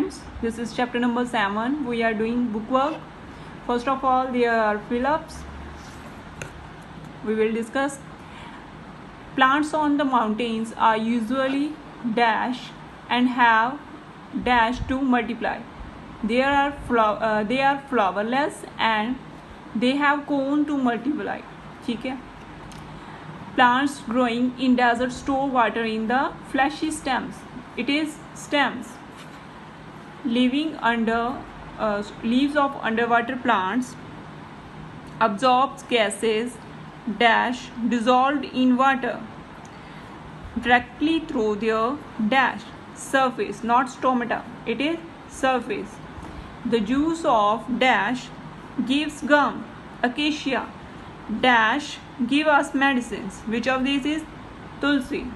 students, this is chapter number 7. We are doing bookwork. First of all, there are fill-ups. We will discuss. Plants on the mountains are usually dash and have dash to multiply. They are flowerless and they have cone to multiply. ठीक है. Plants growing in desert store water in the fleshy stems. It is stems. Living under leaves of underwater plants absorbs gases dash dissolved in water directly through their dash surface, not stomata. It is surface. The juice of dash gives gum. Acacia dash give us medicines. Which of these is tulsi?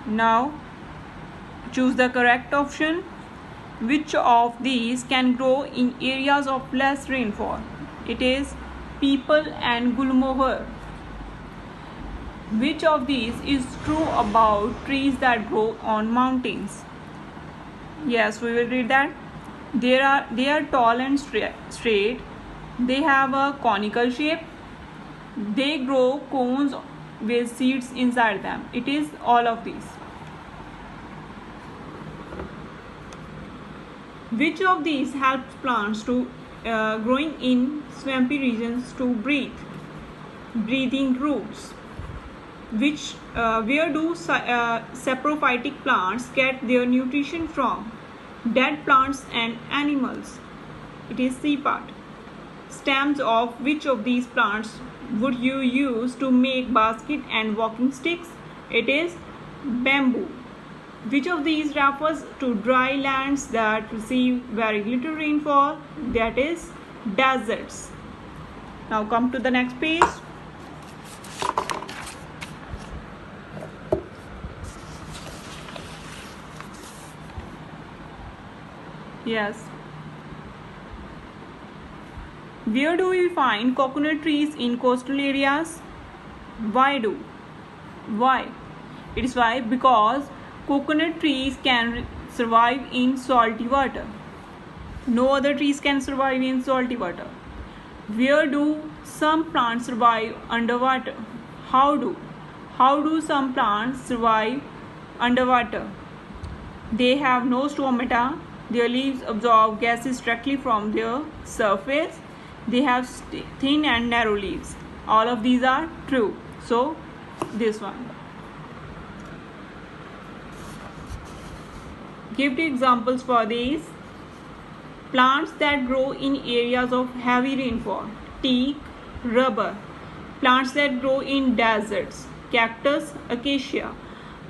Now choose the correct option. Which of these can grow in areas of less rainfall? It is peepal and gulmohar. Which of these is true about trees that grow on mountains? Yes, we will read that. They are tall and straight. They have a conical shape. They grow cones with seeds inside them. It is all of these. Which of these helps plants to growing in swampy regions to breathe? Breathing roots. Where do saprophytic plants get their nutrition from? Dead plants and animals. It is C part. Stems of which of these plants would you use to make basket and walking sticks? It is bamboo. Which of these refers to dry lands that receive very little rainfall? That is deserts. Now come to the next page. Yes. Where do we find coconut trees in coastal areas? Why? It is why because coconut trees can survive in salty water. No other trees can survive in salty water. Where do some plants survive underwater? How do some plants survive underwater? They have no stomata. Their leaves absorb gases directly from their surface. They have thin and narrow leaves. All of these are true. So this one. Give the examples for these. Plants that grow in areas of heavy rainfall. Teak, rubber. Plants that grow in deserts. Cactus, acacia.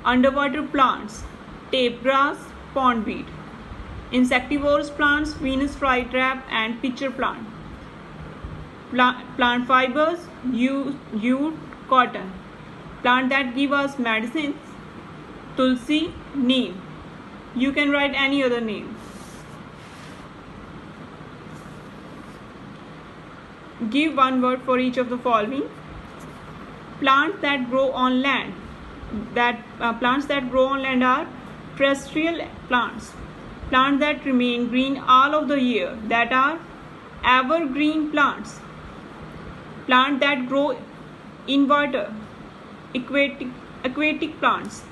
Underwater plants. Tape grass, pondweed. Insectivorous plants, Venus flytrap and pitcher plant. Plant fibers, jute, cotton. Plant that give us medicines, tulsi, neem. You can write any other name. Give one word for each of the following. Plants that grow on land. Plants that grow on land are terrestrial plants. Plants that remain green all of the year. That are evergreen plants. Plants that grow in water. Aquatic plants.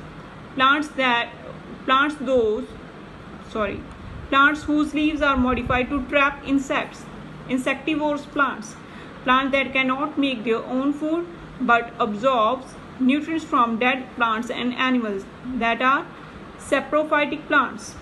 Plants whose leaves are modified to trap insects. Insectivorous plants. Plants that cannot make their own food but absorbs nutrients from dead plants and animals. That are saprophytic plants.